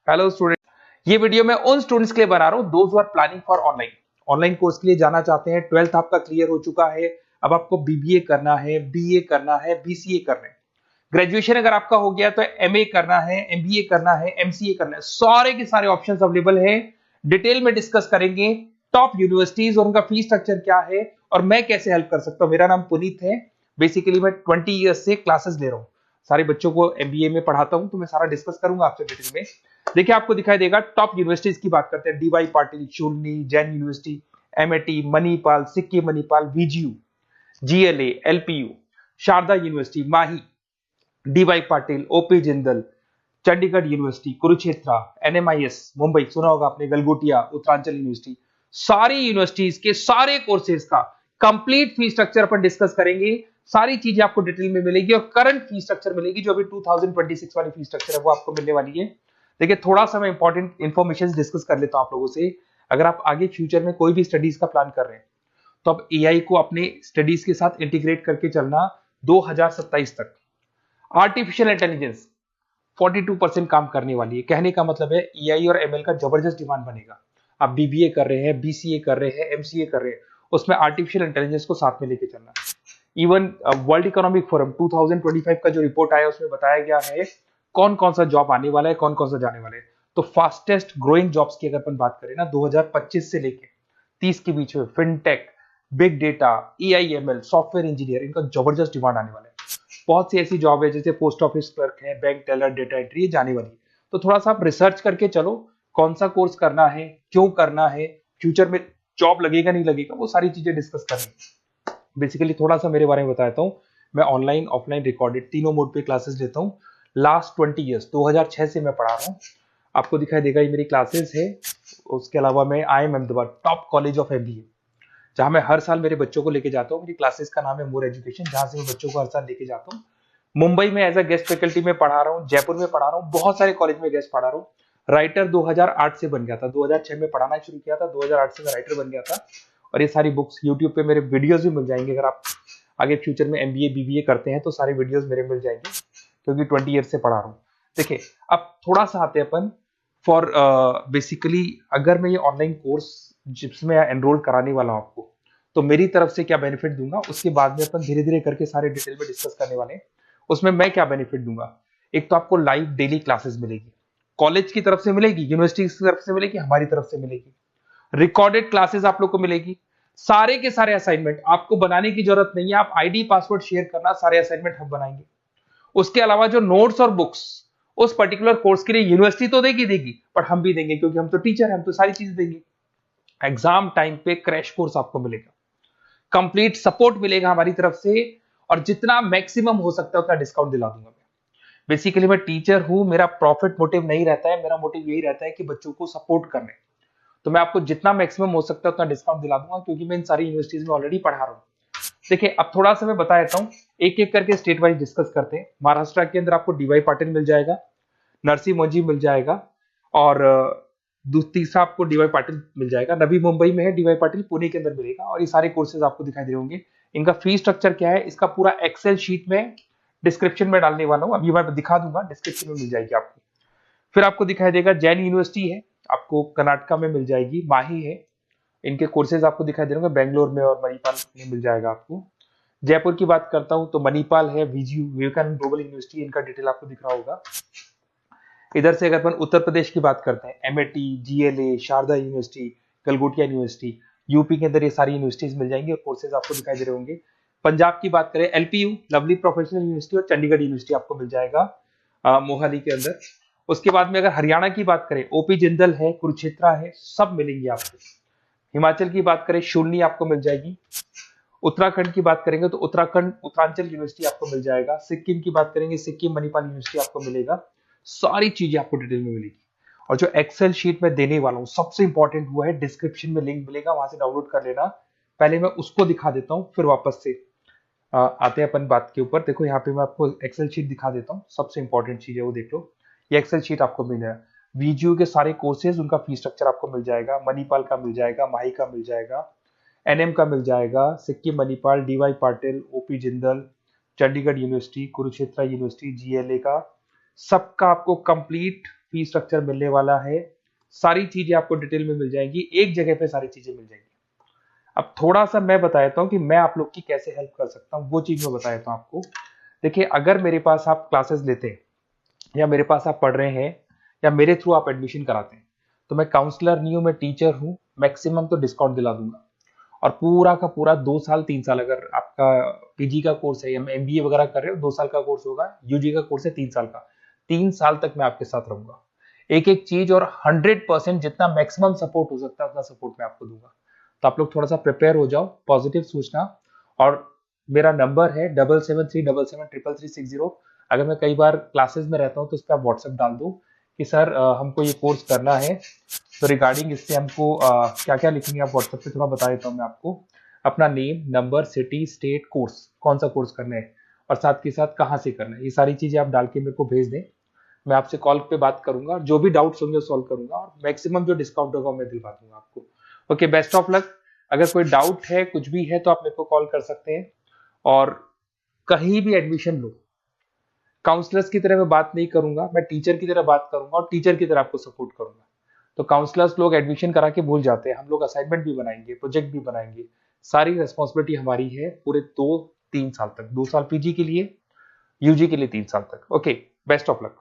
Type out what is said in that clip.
Hello student, ये video मैं उन स्टूडेंट्स के लिए बना रहा हूँ those who are planning for online online course के लिए जाना चाहते हैं। 12th आपका क्लियर हो चुका है, अब आपको बीबीए करना है, बीए करना है, बीसीए करना है। ग्रेजुएशन अगर आपका हो गया तो एमए करना है, एमबीए करना है, एमसीए करना है। सारे के सारे ऑप्शंस अवेलेबल हैं। डिटेल में डिस्कस करेंगे टॉप यूनिवर्सिटीज और उनका फीस स्ट्रक्चर क्या है और मैं कैसे हेल्प कर सकता हूँ। मेरा नाम पुनीत है। बेसिकली मैं 20 ईयर्स से क्लासेस ले रहा हूँ, सारे बच्चों को एमबीए में पढ़ाता हूँ, तो मैं सारा डिस्कस करूंगा आपसे डिटेल में। देखिए आपको दिखाई देगा, टॉप यूनिवर्सिटीज की बात करते हैं। DY Patil, Shoolini, Jain university, MIT, Manipal, Sikkim Manipal, VGU, GLA, LPU, Sharda university, Mahi, DY Patil, OP Jindal, Chandigarh university, Kurukshetra, NMIMS Mumbai, सुना होगा आपने, गलगोटिया, उत्तरांचल यूनिवर्सिटी। सारी यूनिवर्सिटीज के सारे कोर्सेज का कंप्लीट फीस स्ट्रक्चर अपन डिस्कस करेंगे। सारी चीजें आपको डिटेल में मिलेगी और करंट फीस स्ट्रक्चर मिलेगी, जो अभी 2026 वाली फीस स्ट्रक्चर है वो आपको मिलने वाली है। देखिए थोड़ा सा मैं इंपॉर्टेंट इन्फॉर्मेशन डिस्कस कर लेता हूं आप लोगों से। अगर आप आगे फ्यूचर में कोई भी स्टडीज का प्लान कर रहे हैं तो आप एआई को अपने स्टडीज के साथ इंटीग्रेट करके चलना। 2027 तक आर्टिफिशियल इंटेलिजेंस 42% काम करने वाली है। कहने का मतलब है एआई और एमएल का जबरदस्त डिमांड बनेगा। आप बीबीए कर रहे हैं, बीसीए कर रहे हैं, एमसीए कर रहे हैं, उसमें आर्टिफिशियल इंटेलिजेंस को साथ में लेके चलना। इवन वर्ल्ड इकोनॉमिक फोरम 2025 का जो रिपोर्ट आया उसमें बताया गया है कौन कौन सा जॉब आने वाला है, कौन कौन सा जाने वाला है। तो फास्टेस्ट ग्रोइंग जॉब्स की अगर अपन बात करें ना, 2025 से लेके 30 के बीच में fintech, big data, AIML, software engineer, इनका जबरदस्त डिमांड आने वाला है। बहुत सी ऐसी जॉब है जैसे पोस्ट ऑफिस क्लर्क है, बैंक टेलर, डेटा एंट्री, ये जाने वाली है। तो थोड़ा सा आप रिसर्च करके चलो कौन सा कोर्स करना है, क्यों करना है, फ्यूचर में जॉब लगेगा नहीं लगेगा, वो सारी चीजें डिस्कस करेंगे। बेसिकली थोड़ा सा मेरे बारे में बताता हूँ। मैं ऑनलाइन, ऑफलाइन, रिकॉर्डेड तीनों मोड पे क्लासेस लेता हूँ। लास्ट 20 ईयर्स 2006 से मैं पढ़ा रहा हूँ। आपको दिखाई देगा ये मेरी क्लासेस है। उसके अलावा मैं IIM Ahmedabad top college of MBA, जहां मैं हर साल मेरे बच्चों को लेके जाता हूँ। मेरी क्लासेस का नाम है मोर एजुकेशन, जहां से मैं बच्चों को हर साल लेके जाता हूँ। मुंबई में एज अ गेस्ट फैकल्टी में पढ़ा रहा हूँ, जयपुर में पढ़ा रहा हूँ, बहुत सारे कॉलेज में गेस्ट पढ़ा रहा हूँ। राइटर 2008 से बन गया था, 2006 में पढ़ाना शुरू किया था, 2008 से मैं राइटर बन गया था। और ये सारी बुक्स यूट्यूब पे मेरे वीडियोस भी मिल जाएंगे। अगर आप आगे फ्यूचर में एमबीए बीबीए करते हैं तो सारे वीडियोस मेरे मिल जाएंगे, क्योंकि 20 ईयर से पढ़ा रहा हूँ। देखिए अब थोड़ा सा आते हैं अपन फॉर बेसिकली, अगर मैं ये ऑनलाइन कोर्स जिसमें एनरोल कराने वाला हूँ आपको, तो मेरी तरफ से क्या बेनिफिट दूंगा, उसके बाद में अपन धीरे धीरे करके सारे डिटेल में डिस्कस करने वाले हैं। उसमें मैं क्या बेनिफिट दूंगा, एक तो आपको लाइव डेली क्लासेस मिलेगी, कॉलेज की तरफ से मिलेगी, यूनिवर्सिटी की तरफ से मिलेगी, हमारी तरफ से मिलेगी। रिकॉर्डेड क्लासेस आप लोग को मिलेगी। सारे के सारे असाइनमेंट आपको बनाने की जरूरत नहीं है, आप आईडी पासवर्ड शेयर करना, सारे असाइनमेंट हम बनाएंगे। उसके अलावा जो नोट्स और बुक्स उस पर्टिकुलर कोर्स के लिए यूनिवर्सिटी तो देगी, बट हम भी देंगे, क्योंकि हम तो टीचर हैं, हम तो सारी चीज देंगे। एग्जाम टाइम पे क्रैश कोर्स आपको मिलेगा, कंप्लीट सपोर्ट मिलेगा हमारी तरफ से, और जितना मैक्सिमम हो सकता है उतना डिस्काउंट दिला दूंगा मैं। बेसिकली मैं टीचर हूं, मेरा प्रॉफिट मोटिव नहीं रहता है, मेरा मोटिव यही रहता है कि बच्चों को सपोर्ट करने। तो मैं आपको जितना मैक्सिमम हो सकता है उतना डिस्काउंट दिला दूंगा, क्योंकि मैं इन सारी यूनिवर्सिटीज में ऑलरेडी पढ़ा रहा हूँ। देखिए अब थोड़ा सा मैं बता देता हूँ, एक एक करके स्टेट वाइज डिस्कस करते हैं। महाराष्ट्र के अंदर आपको डीवाई पाटिल मिल जाएगा, नरसी मोंजी मिल जाएगा, और तीसरा आपको डीवाई पाटिल मिल जाएगा। नवी मुंबई में है डीवाई पाटिल, पुणे के अंदर मिलेगा। और ये सारे कोर्सेज आपको दिखाई दे होंगे। इनका फीस स्ट्रक्चर क्या है, इसका पूरा एक्सेल शीट में डिस्क्रिप्शन में डालने वाला हूँ, अभी मैं दिखा दूंगा, डिस्क्रिप्शन में मिल जाएगी आपको। फिर आपको दिखाई देगा जैन यूनिवर्सिटी है, आपको कर्नाटका में मिल जाएगी, माही है, इनके कोर्सेज आपको दिखाई दे रहे होंगे, बेंगलोर में और मणिपाल में मिल जाएगा आपको। जयपुर की बात करता हूं तो मणिपाल है, वीजीयू, विवेकानंद ग्लोबल यूनिवर्सिटी, इनका डिटेल आपको दिख रहा होगा। इधर से अगर अपन उत्तर प्रदेश की बात करते हैं, MAT, GLA, Sharda university, Galgotias university, UP के अंदर ये सारी यूनिवर्सिटीज मिल जाएंगी और कोर्सेज आपको दिखाई दे रहे होंगे। पंजाब की बात करें, एलपीयू, लवली प्रोफेशनल यूनिवर्सिटी, और चंडीगढ़ यूनिवर्सिटी आपको मिल जाएगा मोहाली के अंदर। उसके बाद में अगर हरियाणा की बात करें, ओपी जिंदल है, कुरुक्षेत्र है, सब मिलेंगे आपको। हिमाचल की बात करें, शूलनी आपको मिल जाएगी। उत्तराखंड की बात करेंगे तो उत्तराखंड उत्तरांचल यूनिवर्सिटी आपको मिल जाएगा। सिक्किम की बात करेंगे, सिक्किम मणिपाल यूनिवर्सिटी आपको मिलेगा। सारी चीजें आपको डिटेल में मिलेगी। और जो एक्सेल शीट में देने वाला हूँ, सबसे इंपॉर्टेंट हुआ है, डिस्क्रिप्शन में लिंक मिलेगा, वहां से डाउनलोड कर लेना। पहले मैं उसको दिखा देता हूँ, फिर वापस से आते हैं अपन बात के ऊपर। देखो यहाँ पे मैं आपको एक्सेल शीट दिखा देता हूँ, सबसे इंपॉर्टेंट चीज है वो देख लो। ये एक्सेल शीट आपको मिल जाएगा। वीजीयू के सारे कोर्सेज, उनका फीस स्ट्रक्चर आपको मिल जाएगा। मणिपाल का मिल जाएगा, माही का मिल जाएगा, एनएम का मिल जाएगा, Sikkim Manipal, DY Patil, OP Jindal, Chandigarh university, Kurukshetra university, GLA का, सबका आपको कंप्लीट फी स्ट्रक्चर मिलने वाला है, सारी चीजें आपको डिटेल में मिल जाएंगी, एक जगह पे सारी चीजें मिल जाएंगी। अब थोड़ा सा मैं बता देता हूँ कि मैं आप लोग की कैसे हेल्प कर सकता हूँ, वो चीज मैं बता देता हूँ आपको। देखिए, अगर मेरे पास आप क्लासेस लेते हैं या मेरे पास आप पढ़ रहे हैं या मेरे थ्रू आप एडमिशन कराते हैं, तो मैं काउंसलर नहीं हूँ, मैं टीचर हूँ, मैक्सिमम तो डिस्काउंट दिला दूंगा। और पूरा का पूरा 2 साल 3 साल, अगर आपका पीजी का कोर्स है या एमबीए वगैरह कर रहे हो, 2 साल का कोर्स होगा, यूजी का कोर्स है 3 साल का, 3 साल तक मैं आपके साथ रहूंगा। एक एक चीज और 100% जितना मैक्सिमम सपोर्ट हो सकता है उतना सपोर्ट मैं आपको दूंगा। तो आप लोग थोड़ा सा प्रिपेयर हो जाओ, पॉजिटिव सोचना। और मेरा नंबर है 7737733360। अगर मैं कई बार क्लासेस में रहता हूँ तो उस पर आप व्हाट्सएप डाल दो कि सर हमको ये कोर्स करना है, तो रिगार्डिंग इससे हमको क्या क्या लिखेंगे आप व्हाट्सएप पे थोड़ा बता देता हूँ मैं आपको। अपना name, number, city, state, course, कौन सा कोर्स करना है और साथ के साथ कहाँ से करना है, ये सारी चीजें आप डाल के मेरे को भेज दें। मैं आपसे कॉल पे बात करूंगा, जो भी डाउट्स होंगे सॉल्व करूंगा और मैक्सिमम जो डिस्काउंट होगा मैं दिलवा दूंगा आपको। Okay, best of luck. अगर कोई डाउट है, कुछ भी है, तो आप मेरे को कॉल कर सकते हैं। और कहीं भी एडमिशन लो, काउंसलर्स की तरह मैं बात नहीं करूंगा, मैं टीचर की तरह बात करूंगा और टीचर की तरह आपको सपोर्ट करूंगा। तो काउंसलर्स लोग एडमिशन करा के भूल जाते हैं, हम लोग असाइनमेंट भी बनाएंगे, प्रोजेक्ट भी बनाएंगे, सारी रेस्पॉन्सिबिलिटी हमारी है पूरे 2-3 साल तक, 2 साल पीजी के लिए, यूजी के लिए 3 साल तक। Okay, best of luck.